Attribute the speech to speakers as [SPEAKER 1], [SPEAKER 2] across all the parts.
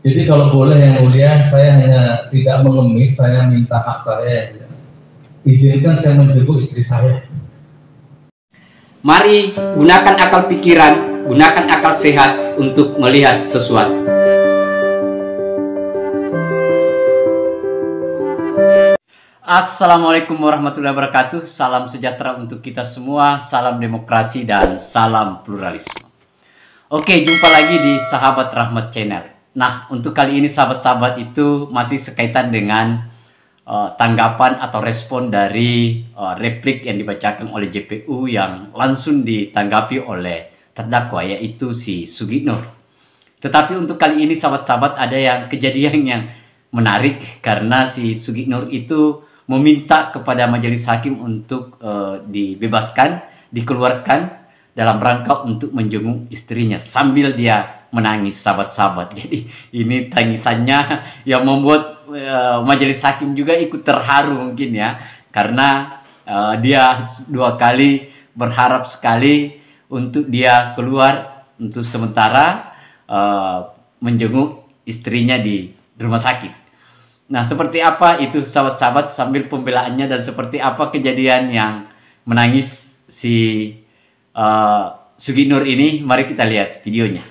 [SPEAKER 1] Jadi kalau boleh yang mulia, saya hanya tidak mengemis, saya minta hak saya. Izinkan saya menjenguk istri saya.
[SPEAKER 2] Mari gunakan akal pikiran, gunakan akal sehat untuk melihat sesuatu. Assalamualaikum warahmatullahi wabarakatuh. Salam sejahtera untuk kita semua, salam demokrasi dan salam pluralisme. Oke, jumpa lagi di Sahabat Rahmat Channel. Nah, untuk kali ini sahabat-sahabat itu masih sekaitan dengan tanggapan atau respon dari replik yang dibacakan oleh JPU yang langsung ditanggapi oleh terdakwa, yaitu si Sugitnur. Tetapi untuk kali ini sahabat-sahabat ada yang kejadian yang menarik karena si Sugitnur itu meminta kepada majelis hakim untuk dibebaskan, dikeluarkan dalam rangka untuk menjenguk istrinya sambil dia menangis, sahabat-sahabat. Jadi ini tangisannya yang membuat majelis hakim juga ikut terharu mungkin ya, karena dia dua kali berharap sekali untuk dia keluar untuk sementara menjenguk istrinya di rumah sakit. Nah, seperti apa itu sahabat-sahabat sambil pembelaannya dan seperti apa kejadian yang menangis si Sugitnur ini, mari kita lihat videonya.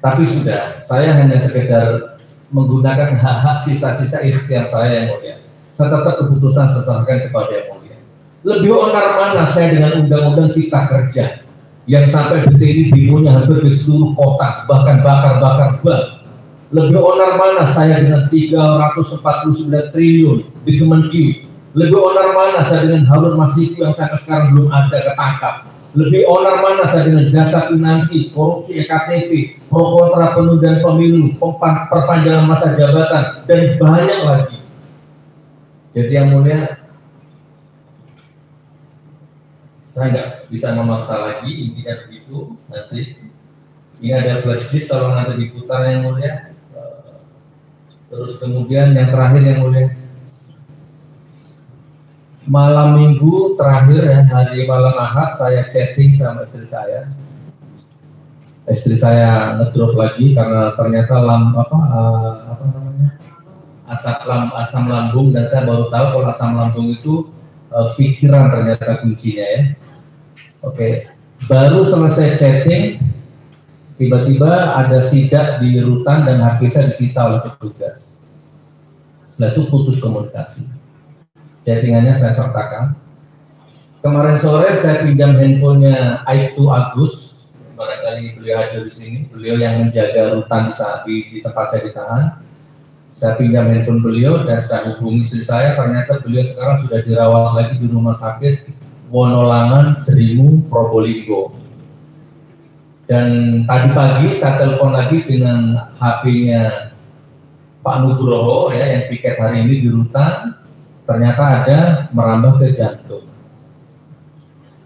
[SPEAKER 1] Tapi sudah, saya hanya sekedar menggunakan hak-hak sisa-sisa ikhtiar saya yang mulia. Saya tetap keputusan sesalkan kepada yang mulia. Lebih onar mana saya dengan undang-undang cipta kerja yang sampai detik ini demonya hampir di seluruh kota, bahkan bakar-bakar bank. Lebih onar mana saya dengan 349 triliun di Kemenkyu. Lebih onar mana saya dengan Harun Masiku yang sampai sekarang belum ada ketangkap. Lebih onar mana saya dengan jasa pinangki, korupsi EKTP, pro kontra penundaan pemilu, perpanjangan masa jabatan, dan banyak lagi. Jadi yang mulia, saya nggak bisa memaksa lagi, intinya begitu. Nanti ini ada flash disk kalau nanti diputar yang mulia. Terus kemudian yang terakhir yang mulia, malam minggu terakhir ya, hari malam Ahad saya chatting sama istri saya. Istri saya ngedrop lagi karena ternyata asam lambung, dan saya baru tahu kalau asam lambung itu pikiran ternyata kuncinya ya. Oke, baru selesai chatting tiba-tiba ada sidak di rutan dan HP saya disita oleh petugas. Setelah itu putus komunikasi. Chattingannya saya sertakan. Kemarin sore saya pinjam handphonenya Aibtu Agus, barangkali beliau hadir di sini, beliau yang menjaga rutan di tempat saya ditahan. Saya pinjam handphone beliau dan saya hubungi istri saya, ternyata beliau sekarang sudah dirawat lagi di rumah sakit Wonolangan, Dringu, Probolinggo. Dan tadi pagi saya telepon lagi dengan HP-nya Pak Nugroho ya, yang piket hari ini di rutan, ternyata ada merambah ke jantung.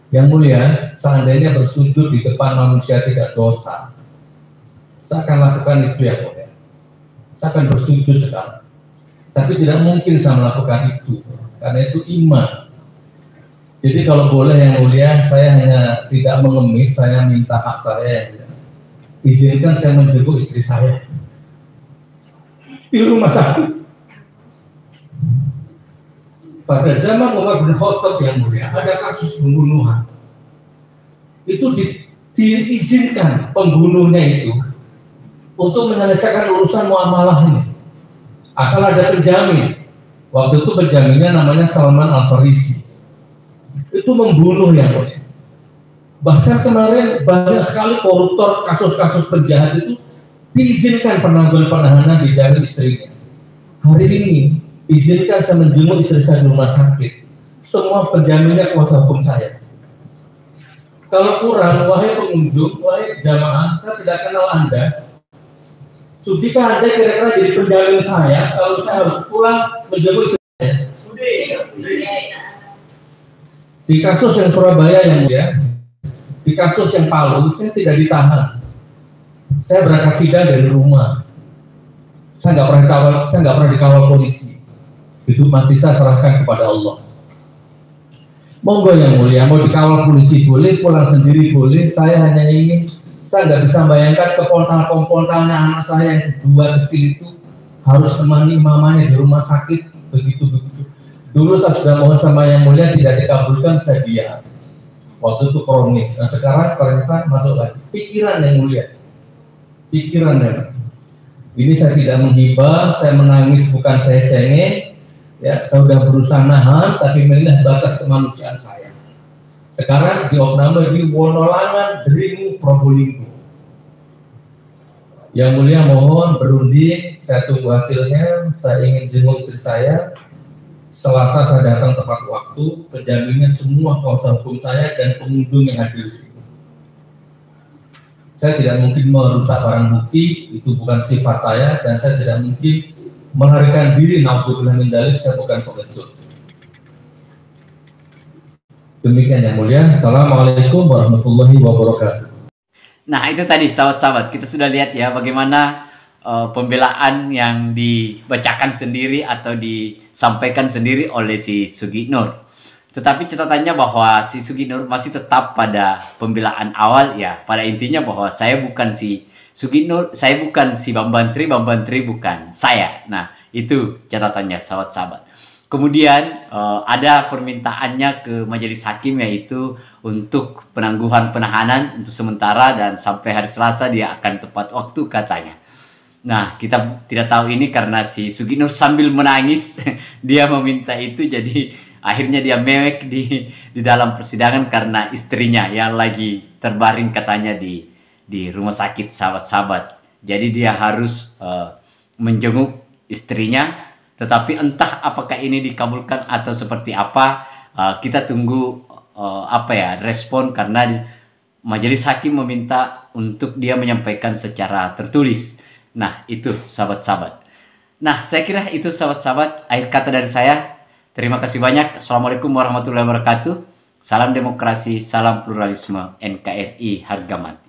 [SPEAKER 1] Yang mulia, seandainya bersujud di depan manusia tidak dosa, saya akan lakukan itu ya mulia. Saya akan bersujud sekarang. Tapi tidak mungkin saya melakukan itu, karena itu iman. Jadi kalau boleh yang mulia, saya hanya tidak mengemis, saya minta hak saya. Izinkan saya menjenguk istri saya di rumah sakit. Pada zaman Umar bin Khattab yang mulia, ada kasus pembunuhan. Itu diizinkan pembunuhnya itu untuk menyelesaikan urusan muamalahnya. Asal ada penjamin. Waktu itu penjaminnya namanya Salman Al-Farisi. Itu membunuh yang mulia. Bahkan kemarin banyak sekali koruptor, kasus-kasus penjahat itu diizinkan penangguhan penahanan di jalan istrinya. Hari ini izinkan saya menjenguk istri saya di rumah sakit. Semua penjaminnya kuasa hukum saya. Kalau kurang, wahai pengunjung, wahai jamaah, saya tidak kenal Anda. Sudikah Anda kira-kira jadi penjamin saya kalau saya harus pulang menjenguk istri saya? Di kasus yang Surabaya yang mulia, di kasus yang Palu, saya tidak ditahan. Saya berangkat sidang dari rumah. Saya nggak pernah dikawal polisi. Hidup mati saya serahkan kepada Allah. Monggo yang mulia, mau dikawal polisi boleh, pulang sendiri boleh. Saya hanya ingin Saya nggak bisa bayangkan kepontang-kepontangnya anak saya yang kedua kecil itu harus temani mamanya di rumah sakit begitu-begitu. Dulu saya sudah mohon sama Yang Mulia, tidak dikabulkan, saya diam. Waktu itu kronis. Nah sekarang ternyata masuk lagi. Pikiran Yang Mulia, pikiran memang. Ini saya tidak menghibah, saya menangis bukan saya cengeng. Ya, saya sudah berusaha nahan, tapi inilah batas kemanusiaan saya. Sekarang di opname di Wonolangan, Dringu, Probolinggo. Yang Mulia mohon berunding, saya tunggu hasilnya. Saya ingin jenguk istri saya. Selasa saya datang tepat waktu, penjaminnya semua kuasa hukum saya dan pengunjung yang hadir di sini. Saya tidak mungkin merusak barang bukti, itu bukan sifat saya, dan saya tidak mungkin melarikan diri. Naudzubillah min dzalik, saya bukan pengecut. Demikian Yang Mulia. Assalamualaikum warahmatullahi wabarakatuh.
[SPEAKER 2] Nah itu tadi sahabat-sahabat, kita sudah lihat ya bagaimana pembelaan yang dibacakan sendiri atau disampaikan sendiri oleh si Sugi Nur. Tetapi catatannya bahwa si Sugi Nur masih tetap pada pembelaan awal ya, pada intinya bahwa saya bukan si Sugi Nur, saya bukan si Bambantri, Bambantri bukan saya. Nah itu catatannya sahabat-sahabat. Kemudian ada permintaannya ke majelis hakim, yaitu untuk penangguhan penahanan untuk sementara dan sampai hari Selasa dia akan tepat waktu katanya. Nah kita tidak tahu ini karena si Sugi Nur sambil menangis dia meminta itu, jadi akhirnya dia mewek di dalam persidangan karena istrinya yang lagi terbaring katanya di rumah sakit sahabat-sahabat. Jadi dia harus menjenguk istrinya. Tetapi entah apakah ini dikabulkan atau seperti apa, kita tunggu respon, karena majelis hakim meminta untuk dia menyampaikan secara tertulis. Nah itu sahabat-sahabat. Nah saya kira itu sahabat-sahabat akhir kata dari saya. Terima kasih banyak. Assalamualaikum warahmatullahi wabarakatuh. Salam demokrasi, salam pluralisme, NKRI harga mati.